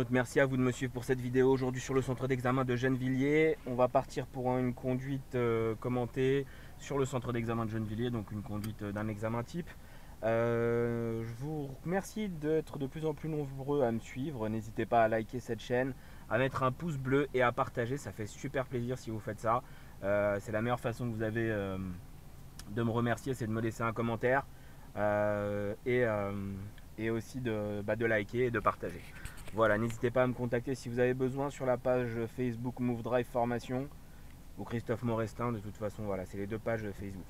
Merci à vous de me suivre pour cette vidéo aujourd'hui sur le centre d'examen de Gennevilliers. On va partir pour une conduite commentée sur le centre d'examen de Gennevilliers, donc une conduite d'un examen type. Je vous remercie d'être de plus en plus nombreux à me suivre. N'hésitez pas à liker cette chaîne, à mettre un pouce bleu et à partager. Ça fait super plaisir si vous faites ça. C'est la meilleure façon que vous avez de me remercier, c'est de me laisser un commentaire et aussi de liker et de partager. Voilà, n'hésitez pas à me contacter si vous avez besoin sur la page Facebook Move Drive Formation ou Christophe Morestin. De toute façon, voilà, c'est les deux pages Facebook.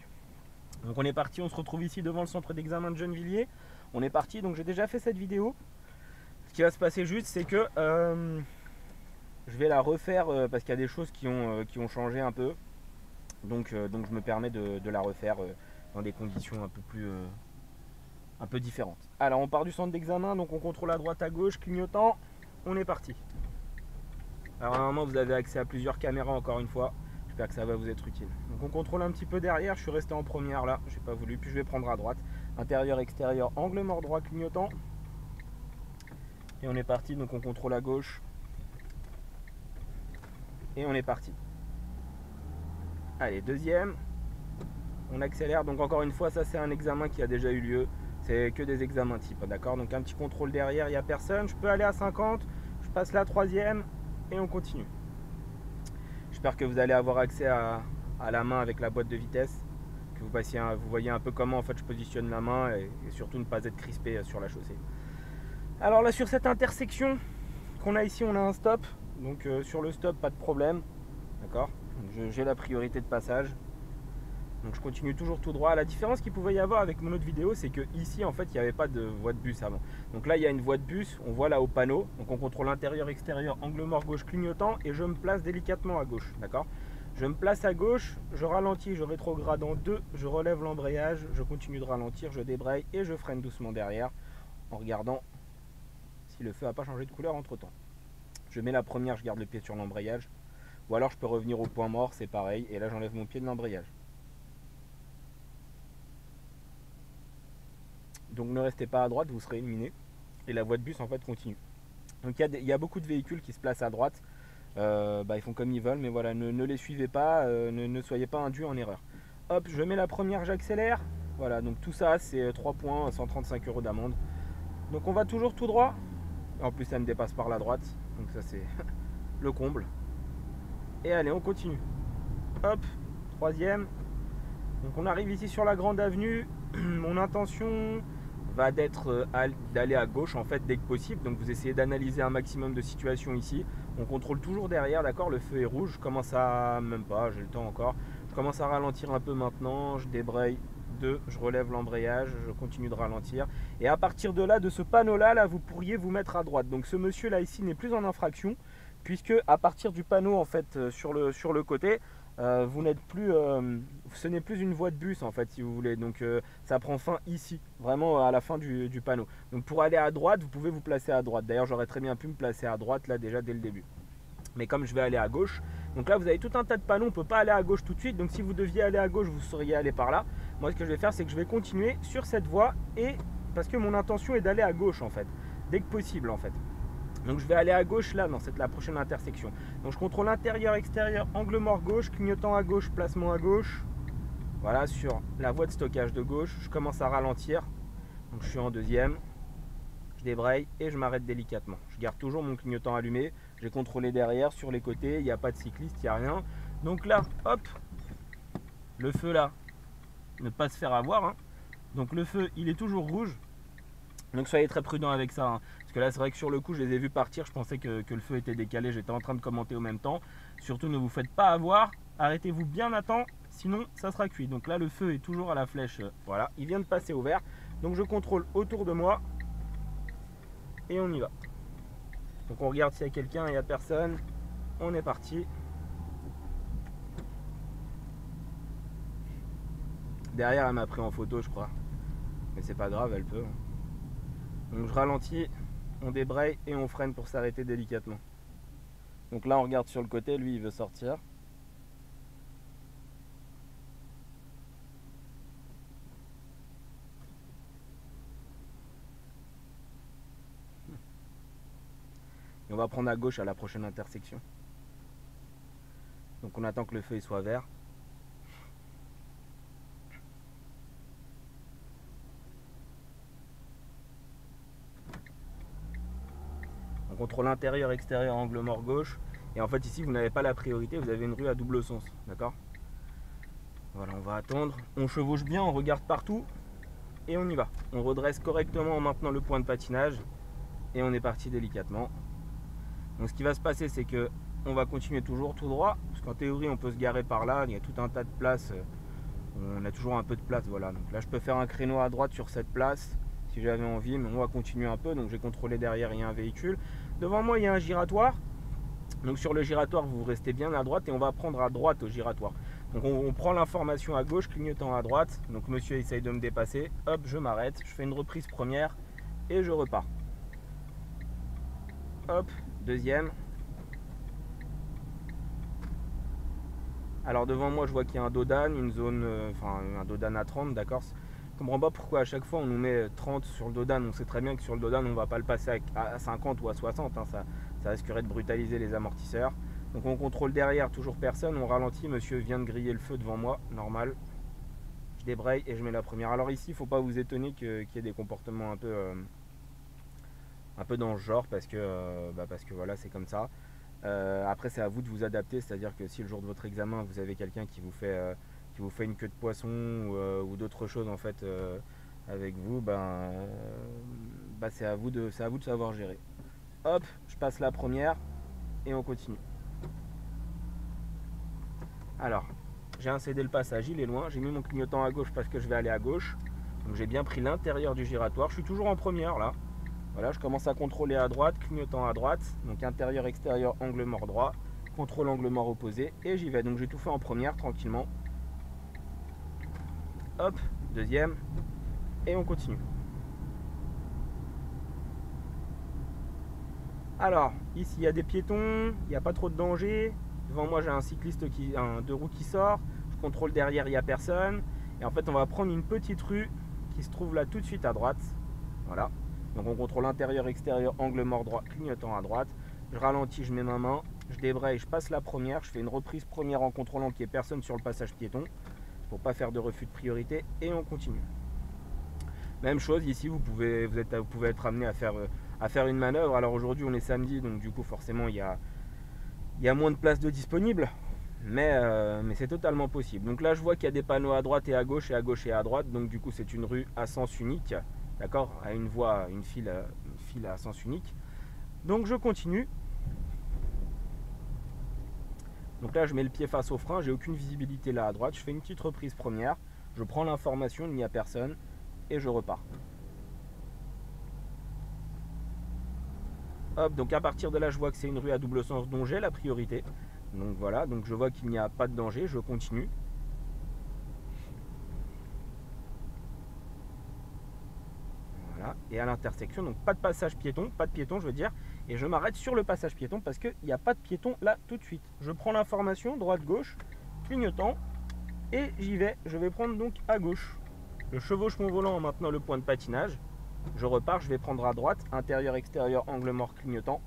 Donc on est parti, on se retrouve ici devant le centre d'examen de Gennevilliers. On est parti, donc j'ai déjà fait cette vidéo. Ce qui va se passer juste, c'est que je vais la refaire parce qu'il y a des choses qui ont changé un peu. Donc je me permets de la refaire dans des conditions un peu différentes. Alors on part du centre d'examen, donc on contrôle à droite à gauche, clignotant, on est parti. Alors normalement vous avez accès à plusieurs caméras encore une fois, j'espère que ça va vous être utile. Donc on contrôle un petit peu derrière, je suis resté en première là, j'ai pas voulu, puis je vais prendre à droite. Intérieur, extérieur, angle mort droit, clignotant. Et on est parti, donc on contrôle à gauche. Et on est parti. Allez, deuxième. On accélère, donc encore une fois, ça c'est un examen qui a déjà eu lieu. C'est que des examens types, d'accord? Donc un petit contrôle derrière, il n'y a personne. Je peux aller à 50, je passe la troisième et on continue. J'espère que vous allez avoir accès à la main avec la boîte de vitesse, que vous voyez un peu comment en fait je positionne la main et surtout ne pas être crispé sur la chaussée. Alors là sur cette intersection qu'on a ici, on a un stop. Donc sur le stop, pas de problème, d'accord? J'ai la priorité de passage. Donc je continue toujours tout droit. La différence qu'il pouvait y avoir avec mon autre vidéo, c'est que ici en fait il n'y avait pas de voie de bus avant. Donc là il y a une voie de bus, on voit là au panneau. Donc on contrôle intérieur, extérieur, angle mort gauche clignotant et je me place délicatement à gauche. D'accord? Je me place à gauche, je ralentis, je rétrograde en 2, je relève l'embrayage, je continue de ralentir, je débraye et je freine doucement derrière en regardant si le feu n'a pas changé de couleur entre temps. Je mets la première, je garde le pied sur l'embrayage. Ou alors je peux revenir au point mort, c'est pareil. Et là j'enlève mon pied de l'embrayage. Donc ne restez pas à droite, vous serez éliminé. Et la voie de bus en fait continue. Donc il y a beaucoup de véhicules qui se placent à droite. Ils font comme ils veulent, mais voilà, ne les suivez pas, ne soyez pas induits en erreur. Hop, je mets la première, j'accélère. Voilà, donc tout ça c'est 3 points, 135 € d'amende. Donc on va toujours tout droit. En plus ça me dépasse par la droite. Donc ça c'est le comble. Et allez, on continue. Hop, troisième. Donc on arrive ici sur la grande avenue. Mon intention va d'être d'aller à gauche en fait dès que possible. Donc vous essayez d'analyser un maximum de situations ici. On contrôle toujours derrière, d'accord? Le feu est rouge. Je commence à, même pas, j'ai le temps encore. Je commence à ralentir un peu maintenant. Je débraye 2, je relève l'embrayage, je continue de ralentir. Et à partir de là, de ce panneau-là, là, vous pourriez vous mettre à droite. Donc ce monsieur-là ici n'est plus en infraction, puisque à partir du panneau en fait sur le côté, vous n'êtes plus, ce n'est plus une voie de bus en fait si vous voulez. Donc ça prend fin ici, vraiment à la fin du panneau. Donc pour aller à droite, vous pouvez vous placer à droite. D'ailleurs, j'aurais très bien pu me placer à droite là déjà dès le début. Mais comme je vais aller à gauche, donc là vous avez tout un tas de panneaux, on ne peut pas aller à gauche tout de suite. Donc si vous deviez aller à gauche, vous seriez allé par là. Moi ce que je vais faire, c'est que je vais continuer sur cette voie, et parce que mon intention est d'aller à gauche en fait, dès que possible en fait. Donc je vais aller à gauche là, dans la prochaine intersection. Donc je contrôle intérieur, extérieur, angle mort gauche, clignotant à gauche, placement à gauche. Voilà, sur la voie de stockage de gauche, je commence à ralentir. Donc je suis en deuxième. Je débraye et je m'arrête délicatement. Je garde toujours mon clignotant allumé. J'ai contrôlé derrière, sur les côtés, il n'y a pas de cycliste, il n'y a rien. Donc là, hop, le feu là, ne pas se faire avoir, hein. Donc le feu, il est toujours rouge. Donc soyez très prudent avec ça, hein. Parce que là c'est vrai que sur le coup je les ai vus partir, je pensais que le feu était décalé, j'étais en train de commenter au même temps. Surtout ne vous faites pas avoir, arrêtez-vous bien à temps, sinon ça sera cuit. Donc là le feu est toujours à la flèche, voilà, il vient de passer au vert. Donc je contrôle autour de moi et on y va. Donc on regarde s'il y a quelqu'un, il n'y a personne, on est parti. Derrière elle m'a pris en photo je crois, mais c'est pas grave, elle peut, hein. Donc je ralentis, on débraye et on freine pour s'arrêter délicatement. Donc là on regarde sur le côté, lui il veut sortir. Et on va prendre à gauche à la prochaine intersection. Donc on attend que le feu soit vert. On contrôle intérieur, extérieur, angle mort gauche. Et en fait ici vous n'avez pas la priorité, vous avez une rue à double sens, d'accord? Voilà, on va attendre. On chevauche bien, on regarde partout et on y va. On redresse correctement en maintenant le point de patinage et on est parti délicatement. Donc ce qui va se passer, c'est que on va continuer toujours tout droit, parce qu'en théorie on peut se garer par là, il y a tout un tas de places, on a toujours un peu de place, voilà. Donc là je peux faire un créneau à droite sur cette place si j'avais envie, mais on va continuer un peu. Donc j'ai contrôlé derrière, il y a un véhicule. Devant moi il y a un giratoire. Donc sur le giratoire vous restez bien à droite et on va prendre à droite au giratoire. Donc on prend l'information à gauche, clignotant à droite. Donc monsieur essaye de me dépasser, hop je m'arrête, je fais une reprise première et je repars. Hop, deuxième. Alors devant moi je vois qu'il y a un dodan, une zone, un dodan à 30, d'accord. Je comprends pas pourquoi à chaque fois on nous met 30 sur le dodan. On sait très bien que sur le dodan on va pas le passer à 50 ou à 60, hein, ça risquerait de brutaliser les amortisseurs. Donc on contrôle derrière, toujours personne, on ralentit, monsieur vient de griller le feu devant moi, normal. Je débraye et je mets la première. Alors ici il ne faut pas vous étonner qu'il y ait des comportements un peu dans ce genre, parce que voilà, c'est comme ça. Après c'est à vous de vous adapter, c'est-à-dire que si le jour de votre examen vous avez quelqu'un qui vous fait une queue de poisson ou d'autres choses en fait avec vous, c'est à vous de savoir gérer. Hop, je passe la première et on continue. Alors, j'ai incédé le passage, il est loin, j'ai mis mon clignotant à gauche parce que je vais aller à gauche. Donc j'ai bien pris l'intérieur du giratoire, je suis toujours en première là. Voilà, je commence à contrôler à droite, clignotant à droite, donc intérieur, extérieur, angle mort droit, contrôle angle mort opposé, et j'y vais. Donc j'ai tout fait en première, tranquillement. Hop, deuxième, et on continue. Alors, ici il y a des piétons, il n'y a pas trop de danger. Devant moi j'ai un cycliste, un deux roues qui sort, je contrôle derrière, il n'y a personne. Et en fait on va prendre une petite rue qui se trouve là tout de suite à droite. Voilà. Donc on contrôle intérieur, extérieur, angle mort droit, clignotant à droite. Je ralentis, je mets ma main, je débraye, je passe la première, je fais une reprise première en contrôlant qu'il n'y ait personne sur le passage piéton pour pas faire de refus de priorité et on continue. Même chose ici, vous pouvez être amené à faire une manœuvre. Alors aujourd'hui on est samedi, donc du coup forcément il y a moins de place de disponible, mais c'est totalement possible. Donc là je vois qu'il y a des panneaux à droite et à gauche et à gauche et à droite, donc du coup c'est une rue à sens unique. D'accord, à une voie, une file à sens unique. Donc je continue. Donc là je mets le pied face au frein, j'ai aucune visibilité là à droite. Je fais une petite reprise première, je prends l'information, il n'y a personne et je repars. Hop, donc à partir de là je vois que c'est une rue à double sens dont j'ai la priorité. Donc voilà, donc je vois qu'il n'y a pas de danger, je continue. Et à l'intersection, donc pas de passage piéton, pas de piéton je veux dire, et je m'arrête sur le passage piéton parce qu'il n'y a pas de piéton là tout de suite. Je prends l'information, droite-gauche, clignotant, et j'y vais. Je vais prendre donc à gauche. Je chevauche mon volant en maintenant le point de patinage. Je repars, je vais prendre à droite, intérieur, extérieur, angle mort, clignotant.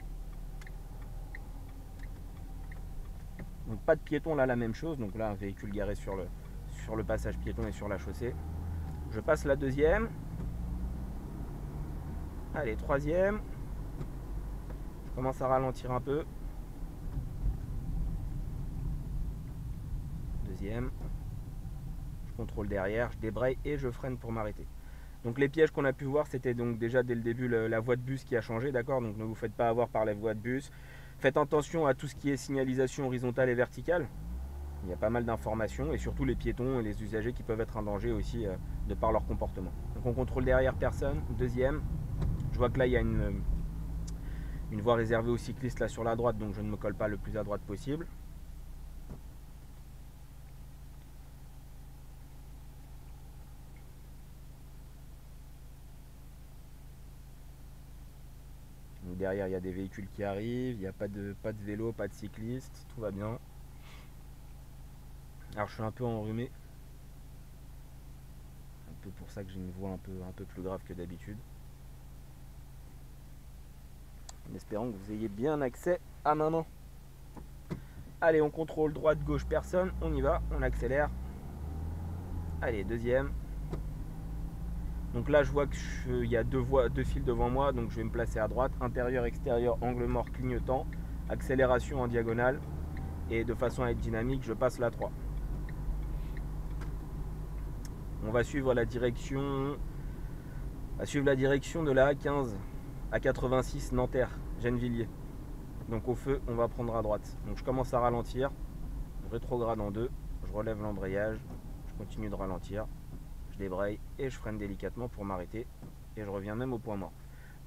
Donc pas de piéton là, la même chose. Donc là un véhicule garé sur le passage piéton et sur la chaussée. Je passe la deuxième. Allez, troisième. Je commence à ralentir un peu. Deuxième. Je contrôle derrière, je débraye et je freine pour m'arrêter. Donc les pièges qu'on a pu voir, c'était donc déjà dès le début la voie de bus qui a changé, d'accord. Donc ne vous faites pas avoir par la voie de bus. Faites attention à tout ce qui est signalisation horizontale et verticale. Il y a pas mal d'informations et surtout les piétons et les usagers qui peuvent être un danger aussi de par leur comportement. Donc on contrôle derrière personne. Deuxième. Je vois que là il y a une voie réservée aux cyclistes là sur la droite, donc je ne me colle pas le plus à droite possible. Donc derrière il y a des véhicules qui arrivent, il n'y a pas de vélo, pas de cycliste, tout va bien. Alors je suis un peu enrhumé, un peu pour ça que j'ai une voix un peu plus grave que d'habitude. en espérant que vous ayez bien accès à ma main. Allez, on contrôle droite, gauche, personne, on y va, on accélère. Allez, deuxième. Donc là, je vois qu'il y a deux fils devant moi, donc je vais me placer à droite, intérieur, extérieur, angle mort, clignotant, accélération en diagonale, et de façon à être dynamique, je passe la 3. On va suivre la direction, de la A15 à 86 Nanterre, Gennevilliers. Donc au feu, on va prendre à droite. Donc je commence à ralentir, rétrograde en 2, je relève l'embrayage, je continue de ralentir, je débraye et je freine délicatement pour m'arrêter et je reviens même au point mort.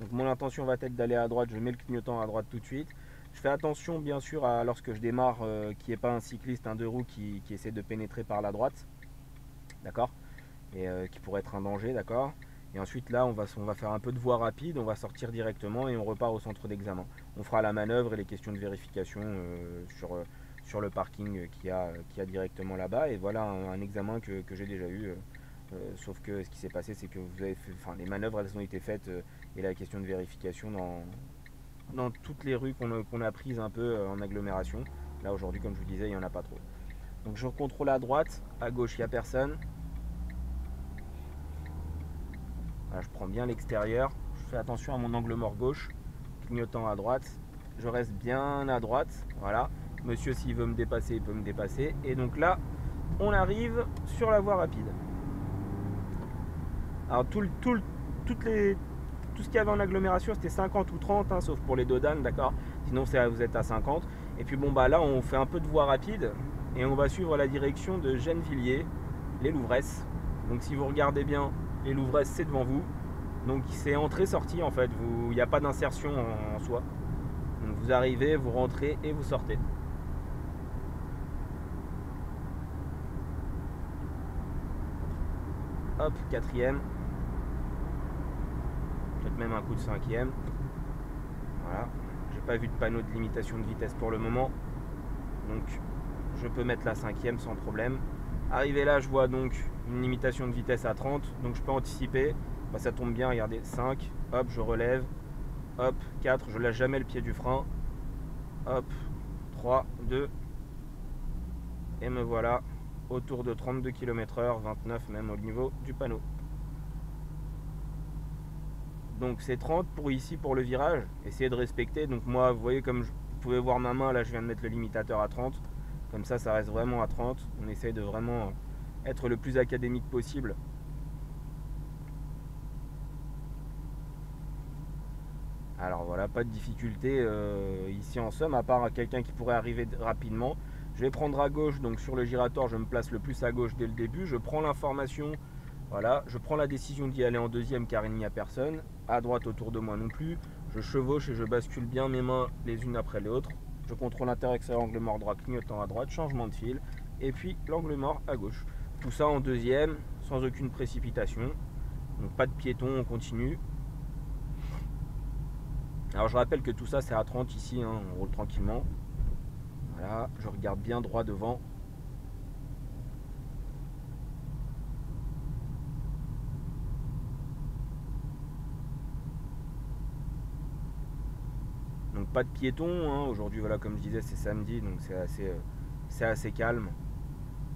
Donc mon intention va être d'aller à droite, je mets le clignotant à droite tout de suite. Je fais attention bien sûr à lorsque je démarre qu'il n'y ait pas un cycliste, un deux roues qui essaie de pénétrer par la droite, d'accord, et qui pourrait être un danger, d'accord. Et ensuite là on va faire un peu de voie rapide, on va sortir directement et on repart au centre d'examen. On fera la manœuvre et les questions de vérification sur le parking qu'il y a directement là-bas. Et voilà un examen que j'ai déjà eu. Sauf que ce qui s'est passé, c'est que vous avez fait, les manœuvres elles ont été faites et la question de vérification dans toutes les rues qu'on a prises un peu en agglomération. Là aujourd'hui, comme je vous disais, il n'y en a pas trop. Donc je contrôle à droite, à gauche il n'y a personne. Voilà, je prends bien l'extérieur, je fais attention à mon angle mort gauche, clignotant à droite, je reste bien à droite, voilà. Monsieur s'il veut me dépasser, il peut me dépasser. Et donc là, on arrive sur la voie rapide. Alors tout ce qu'il y avait en agglomération, c'était 50 ou 30, hein, sauf pour les dodanes, d'accord. Sinon vous êtes à 50. Et puis bon bah là on fait un peu de voie rapide et on va suivre la direction de Gennevilliers, les Louvresses. Donc si vous regardez bien, les Louvresses c'est devant vous. Donc c'est entrée-sortie en fait, il n'y a pas d'insertion en soi. Donc vous arrivez, vous rentrez et vous sortez. Hop, quatrième. Peut-être même un coup de cinquième. Voilà. J'ai pas vu de panneau de limitation de vitesse pour le moment. Donc je peux mettre la cinquième sans problème. Arrivé là, je vois donc une limitation de vitesse à 30. Donc je peux anticiper. Bah, ça tombe bien, regardez. 5, hop, je relève. Hop, 4, je lâche jamais le pied du frein. Hop, 3, 2. Et me voilà autour de 32 km/h, 29 même au niveau du panneau. Donc c'est 30 pour ici pour le virage, essayez de respecter. Donc moi vous voyez comme vous pouvez voir ma main là, je viens de mettre le limitateur à 30. Comme ça reste vraiment à 30. On essaye de vraiment être le plus académique possible. Alors voilà, pas de difficulté ici en somme, à part quelqu'un qui pourrait arriver rapidement. Je vais prendre à gauche, donc sur le giratoire je me place le plus à gauche dès le début. Je prends l'information, voilà, je prends la décision d'y aller en deuxième car il n'y a personne. À droite autour de moi non plus. Je chevauche et je bascule bien mes mains les unes après les autres. Je contrôle intérieur extérieur, angle mort droit, clignotant à droite, changement de fil. Et puis l'angle mort à gauche. Tout ça en deuxième, sans aucune précipitation. Donc pas de piéton, on continue. Alors je rappelle que tout ça c'est à 30 ici, hein, on roule tranquillement. Voilà, je regarde bien droit devant. Donc pas de piétons, hein. Aujourd'hui voilà comme je disais c'est samedi donc c'est assez calme.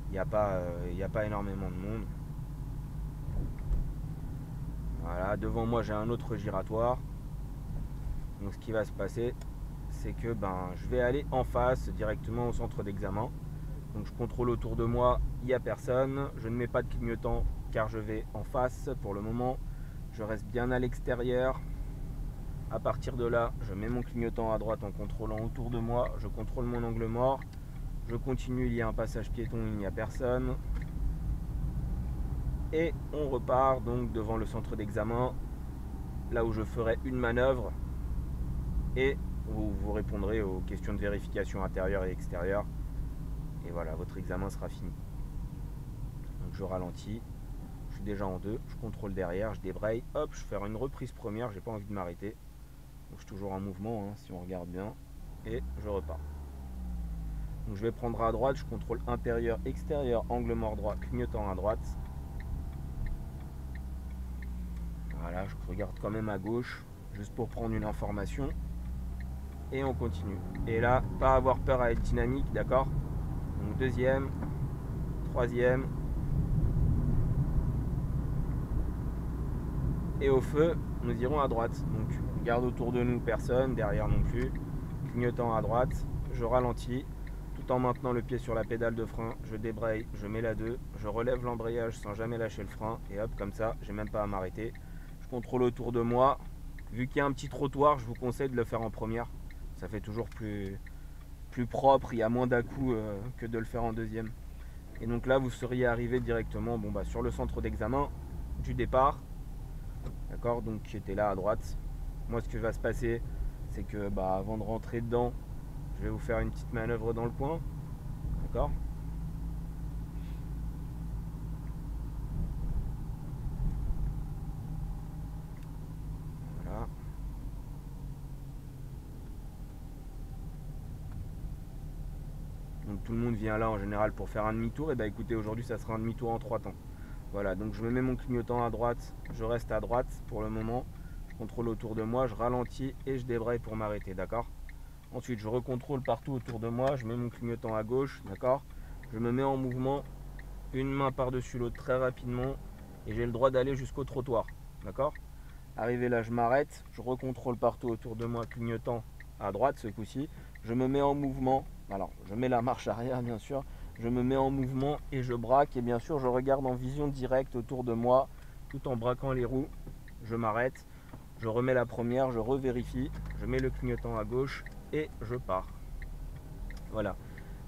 Il n'y a pas énormément de monde. Voilà, devant moi j'ai un autre giratoire. Donc ce qui va se passer, c'est que je vais aller en face directement au centre d'examen. Donc je contrôle autour de moi, il n'y a personne. Je ne mets pas de clignotant car je vais en face pour le moment. Je reste bien à l'extérieur. À partir de là, je mets mon clignotant à droite en contrôlant autour de moi. Je contrôle mon angle mort. Je continue, il y a un passage piéton, il n'y a personne. Et on repart donc devant le centre d'examen, là où je ferai une manœuvre. Et vous répondrez aux questions de vérification intérieure et extérieure. Et voilà, votre examen sera fini. Donc je ralentis, je suis déjà en 2, je contrôle derrière, je débraye, hop, je fais une reprise première, j'ai pas envie de m'arrêter. Donc je suis toujours en mouvement, hein, si on regarde bien, et je repars. Donc je vais prendre à droite, je contrôle intérieur, extérieur, angle mort droit, clignotant à droite. Voilà, je regarde quand même à gauche, juste pour prendre une information. et on continue. Et là, pas avoir peur à être dynamique, d'accord? Donc deuxième, troisième. Et au feu, nous irons à droite. Donc regarde autour de nous, personne, derrière non plus. Clignotant à droite, je ralentis, tout en maintenant le pied sur la pédale de frein. Je débraye, je mets la 2, je relève l'embrayage sans jamais lâcher le frein. Et hop, comme ça, j'ai même pas à m'arrêter. Je contrôle autour de moi. Vu qu'il y a un petit trottoir, je vous conseille de le faire en première. Ça fait toujours plus propre, il y a moins d'à-coups que de le faire en deuxième. Et donc là, vous seriez arrivé directement sur le centre d'examen du départ. D'accord, donc j'étais là à droite. Moi, ce qui va se passer, c'est que avant de rentrer dedans, je vais vous faire une petite manœuvre dans le coin. D'accord? Voilà. Donc tout le monde vient là en général pour faire un demi-tour. Et écoutez, aujourd'hui, ça sera un demi-tour en 3 temps. Voilà, donc je me mets mon clignotant à droite, je reste à droite pour le moment. Je contrôle autour de moi, je ralentis et je débraye pour m'arrêter, d'accord? Ensuite, je recontrôle partout autour de moi, je mets mon clignotant à gauche, d'accord? Je me mets en mouvement, une main par-dessus l'autre très rapidement et j'ai le droit d'aller jusqu'au trottoir, d'accord? Arrivé là, je m'arrête, je recontrôle partout autour de moi, clignotant à droite ce coup-ci. Je me mets en mouvement, alors je mets la marche arrière bien sûr, je me mets en mouvement et je braque et bien sûr je regarde en vision directe autour de moi tout en braquant les roues. Je m'arrête, je remets la première, je revérifie, je mets le clignotant à gauche et je pars. Voilà.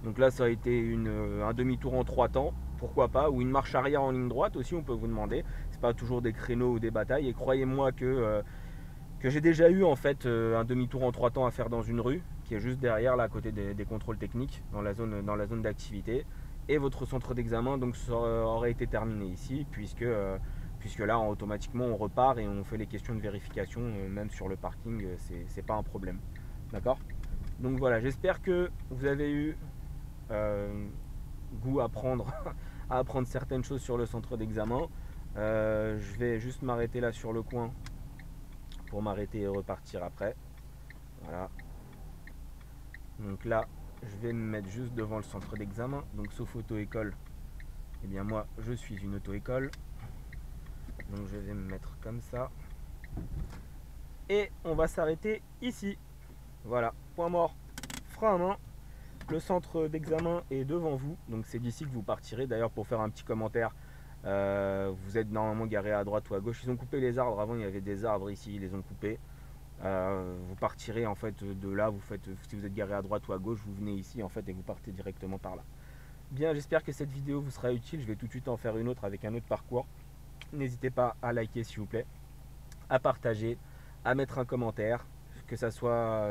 Donc là, ça a été un demi-tour en 3 temps, pourquoi pas, ou une marche arrière en ligne droite aussi, on peut vous demander. C'est pas toujours des créneaux ou des batailles. Et croyez-moi que j'ai déjà eu en fait un demi-tour en 3 temps à faire dans une rue, qui est juste derrière, là, à côté des contrôles techniques, dans la zone d'activité. Et votre centre d'examen donc ça aurait été terminé ici, puisque là, automatiquement, on repart et on fait les questions de vérification, même sur le parking, c'est pas un problème. D'accord? Donc voilà, j'espère que vous avez eu goût à apprendre, à apprendre certaines choses sur le centre d'examen. Je vais juste m'arrêter là sur le coin pour m'arrêter et repartir après. Voilà. Donc là, je vais me mettre juste devant le centre d'examen. Donc sauf auto-école, eh bien moi, je suis une auto-école. Donc je vais me mettre comme ça. Et on va s'arrêter ici. Voilà, point mort, frein à main. Le centre d'examen est devant vous, donc c'est d'ici que vous partirez. D'ailleurs, pour faire un petit commentaire, vous êtes normalement garé à droite ou à gauche. Ils ont coupé les arbres, avant il y avait des arbres ici, ils les ont coupés. Vous partirez en fait de là, si vous êtes garé à droite ou à gauche, vous venez ici en fait et vous partez directement par là. Bien, j'espère que cette vidéo vous sera utile. Je vais tout de suite en faire une autre avec un autre parcours. N'hésitez pas à liker s'il vous plaît, à partager, à mettre un commentaire, que ça soit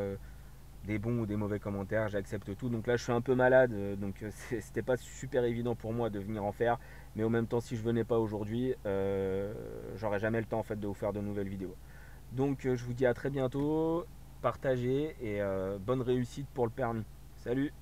des bons ou des mauvais commentaires, j'accepte tout. Donc là je suis un peu malade, donc c'était pas super évident pour moi de venir en faire, mais en même temps si je venais pas aujourd'hui, j'aurais jamais le temps en fait de vous faire de nouvelles vidéos. Donc je vous dis à très bientôt, partagez et bonne réussite pour le permis. Salut!